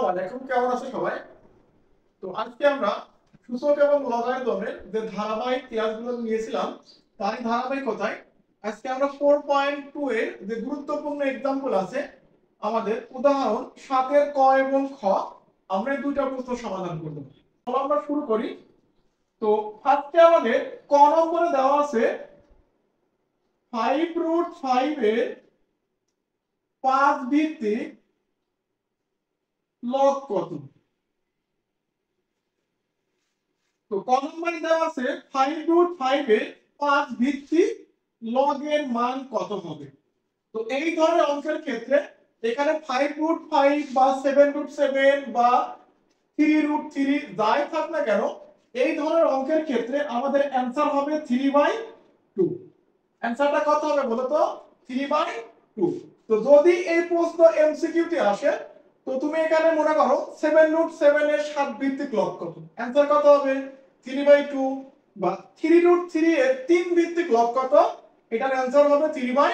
আসসালামু আলাইকুম, কেমন আছো সবাই? তো আজকে আমরা সূচক এবং লগারিদমের যে ধারাবাহিক ক্লাসগুলো নিয়েছিলাম তারই ধারাবাহিকতায় আজকে আমরা 4.2 এর যে গুরুত্বপূর্ণ এক্সাম্পল আছে আমাদের উদাহরণ 7 এর ক এবং খ আমরা এই দুইটা প্রশ্ন সমাধান করব। চলো আমরা শুরু করি। তো ফার্স্টে আমাদের ক নম্বরে দেওয়া আছে 5√5 এর 5 ভিত্তিক লগ কত। তো ক নম্বরে দেওয়া আছে 5√5 এর 5 ভিত্তিক লগ এর মান কত হবে। তো এই ধরনের অঙ্কের ক্ষেত্রে এখানে 5√5 বা 7√7 বা 3√3 যাই থাক না কেন, এই ধরনের অঙ্কের ক্ষেত্রে আমাদের অ্যান্সার হবে 3/2। অ্যান্সারটা কত হবে বলো তো? 3/2। তো যদি এই প্রশ্ন এমসিকিউ তে আসে তো তুমি এখানে মনে করো 7√7 এর 7 ভিত্তিক লগ কত, অ্যান্সার কত হবে? 3/2। বা 3√3 এর 3 ভিত্তিক লগ কত, এটার অ্যান্সার হবে 3/2।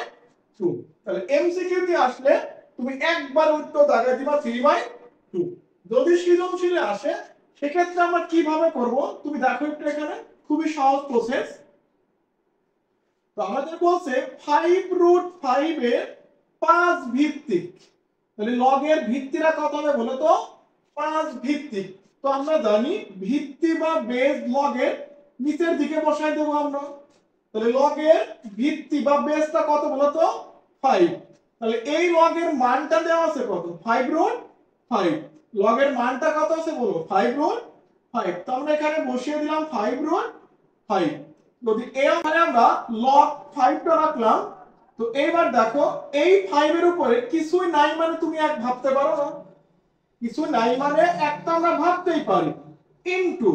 তাহলে এমসিকিউ তে আসলে তুমি একবার উত্তর দাগে দিবা 3/2। যদি সৃজনশীলে আসে সেক্ষেত্রে আমরা কিভাবে করব তুমি দেখো একটু, এখানে খুবই সহজ প্রসেস। তো আমাদের বলছে 5√5 এর 5 ভিত্তিক, তাহলে লগ এর ভিত্তিরা কত হবে বলো তো? 5 ভিত্তিক। তো আমরা জানি ভিত্তি বা বেস লগ এর নিচের দিকে বসাই দেব আমরা। তাহলে লগ এর ভিত্তি বা বেসটা কত বলো তো? 5। তাহলে এই লগ এর মানটা দেওয়া আছে কত? 5√5। লগ এর মানটা কত আছে বলো? 5√5। তো আমরা এখানে বসিয়ে দিলাম 5√5। যদি এখানে আমরা log 5 টা রাখলাম, তো এবার দেখো এই 5 এর উপরে কিছুই নাই মানে তুমি এক ভাবতে পারো না, কিছু নাই মানে একটা আমরা ভাবতেই পারি, ইনটু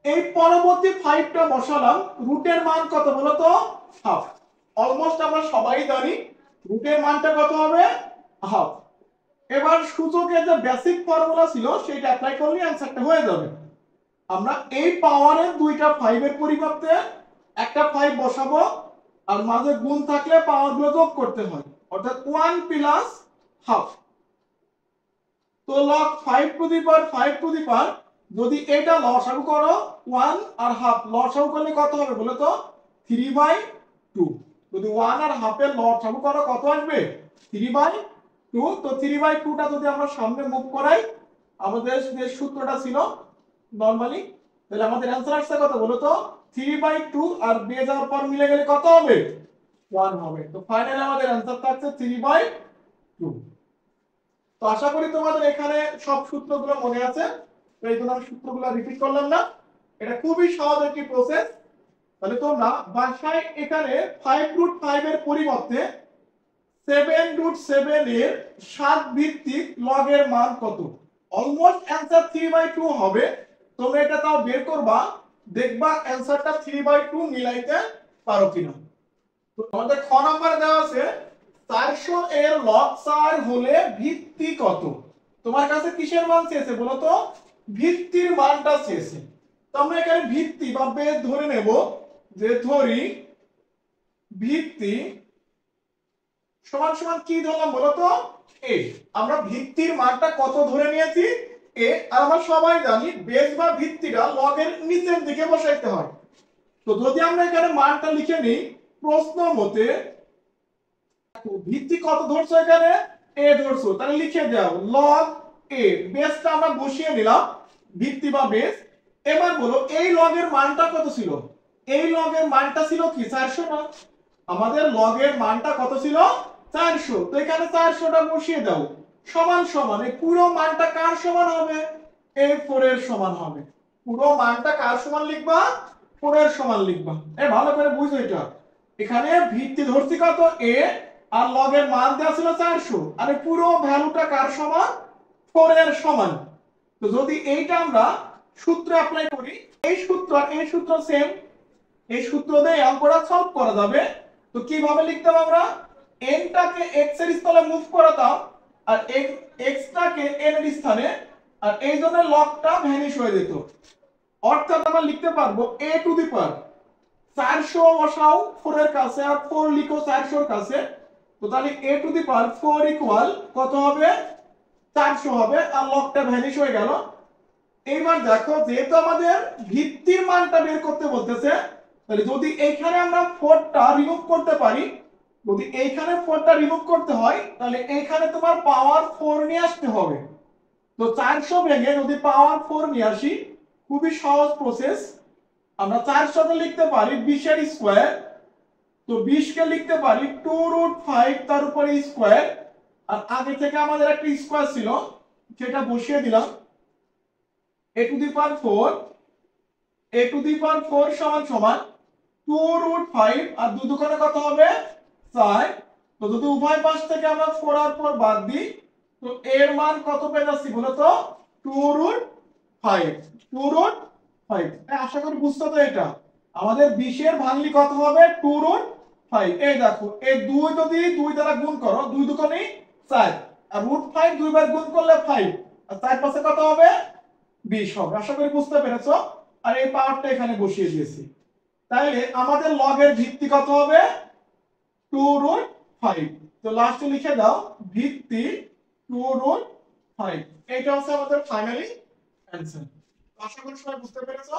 এই পরবর্তী 5 টা বসালাম। রুটের মান কত বলো তো? হাফ। অলমোস্ট আমরা সবাই জানি রুটের মানটা কত হবে? হাফ। এবার সূচকের যে বেসিক ফর্মুলা ছিল সেটা অ্যাপ্লাই করলে অ্যানসারটা হয়ে যাবে। আমরা এই পাওয়ারের দুইটা 5 এর পরিবর্তে একটা 5 বসাবো, আর মাঝে গুণ থাকলে পাওয়ারগুলো যোগ করতে হয়, অর্থাৎ 1 প্লাস হাফ। তো log 5 to the power 5 to the power, যদি এটা লসাগু করো 1 আর হাফ, লসাগু করলে কত হবে বলো তো? 3/2। যদি 1 আর হাফ এর লসাগু করো কত আসবে? 3/2। তো 3/2 টা যদি আমরা সামনে মুভ করাই আমাদের যে সূত্রটা ছিল নরমালি, তাহলে আমাদের অ্যানসার আসছে কত বলো তো? 3/2 আর বেজ যাওয়ার পর মিলে গেলে কত হবে? 1 হবে। তো ফাইনালি আমাদের অ্যানসার থাকছে 3/2। তো আশা করি তোমাদের এখানে সব সূত্রগুলো মনে আছে। তো এইগুলো আমি সূত্রগুলো রিপিট করলাম না, এটা খুবই সহজ একটি প্রসেস। তাহলে তোমরা বাসায় এখানে 5√5 এর পরিবর্তে 7√7 এর 7 ভিত্তিক লগ এর মান কত, অলমোস্ট অ্যানসার 3/2 হবে। তোমরা এটা তাও বের করবা, দেখবা অ্যানসারটা 3/2 মিলাইতে পারো কিনা। তো আমাদের খ নম্বরে দেওয়া আছে 400 এর লগ 4 হলে ভিত্তি কত। তোমার কাছে কিসের মান চেয়েছে বলো তো? ভিত্তির মানটা চেয়েছে। তো আমরা এখানে ভিত্তি বা বেস ধরে নেব, যে ধরি ভিত্তি সমান সমান কি ধরলাম বলো তো? এ। আমরা ভিত্তির মানটা কত ধরে নিয়েছি? এ। আর আমরা সবাই জানি বেস বা ভিত্তিটা লগের নিচের দিকে বসাইতে হয়। তো যদি আমরা এখানে মানটা লিখে নিই প্রশ্ন মতে, ভিত্তি কত ধরছো এখানে? এ ধরছো, তাহলে লিখে দাও লগ এ। বেসটা আমরা বসিয়ে নিলাম, ভিত্তি বা বেস। এবার বলো এই লগের মানটা কত ছিল? এই লগের মানটা ছিল কি 400 না? আমাদের লগের মানটা কত ছিল? 400। তো এখানে 400টা বসিয়ে দাও, সমান সমান এই পুরো মানটা কার সমান হবে? a4 এর সমান হবে। পুরো মানটা কার সমান লিখবা? 4 এর সমান লিখবা। ভালো করে বুঝো এটা। এখানে ভিত্তি ধরছি কত? a, আর লগের মান দেওয়া ছিল 400, আর পুরো ভ্যালুটা কার সমান? 4 এর সমান। তো যদি এইটা আমরা সূত্র অ্যাপ্লাই করি, এই সূত্র সেম, এই সূত্র দিয়ে অঙ্কটা সলভ করা যাবে। তো কিভাবে লিখতাম আমরা? n টাকে x এর স্থানে মুভ করাতাম, আর x টাকে n এর স্থানে, আর এই জন্য লগটা ভ্যানিশ হয়ে যেত। অর্থাৎ আমরা লিখতে পারবো a টু দি পাওয়ার 400 বসাও 4 এর কাছে, আর 4 লিখো 400 এর কাছে। তো তাহলে a to the power 4 equal কত হবে? 400 হবে আর লগটা ভ্যানিশ হয়ে গেল। এইবার দেখো যেহেতু আমাদের ভিত্তির মানটা বের করতে বলতেছে, তাহলে যদি এইখানে আমরা 4টা রিমুভ করতে পারি, যদি এইখানে 4টা রিমুভ করতে হয় তাহলে এইখানে তোমার পাওয়ার 4 নিয়ে আসতে হবে। তো 400 ভেঙে যদি পাওয়ার 4 নিয়ে আসি, খুবই সহজ প্রসেস। আমরা 400 কে লিখতে পারি 20 এর স্কয়ার, তো 20 কে লিখতে পারি 2√5 তার উপরে স্কয়ার, আর আগে থেকে আমাদের একটা স্কয়ার ছিল সেটা বসিয়ে দিলাম। a to the power 4, a to the power 4 সমান সমান 2√5 আর 2 দুগুণে কত হবে 4। তো যদি উভয় পাশ থেকে আমরা 4 আর 4 বাদ দিই, তো এর মান কত পেয়ে যাচ্ছি বলো তো 2√5। 2√5 আশা করি বুঝতে তো এটা আমাদের 20 এর ভাঙলি কত হবে 2√5। এই দেখো এই 2 যদি 2 দ্বারা গুণ করো 2 দুগুণে 4 আর √5 দুইবার গুণ করলে 5 আর 4 পাশে কত হবে 20 হবে। আশা করি বুঝতে পেরেছো। আর এই পাওয়ারটা এখানে বসিয়ে দিয়েছি। তাইলে আমাদের লগের ভিত্তি কত হবে 2√5। তো লাস্টে লিখে দাও ভিত্তি 2√5। এটা হচ্ছে আমাদের ফাইনালি অ্যানসার। আশা করি সবাই বুঝতে পেরেছো।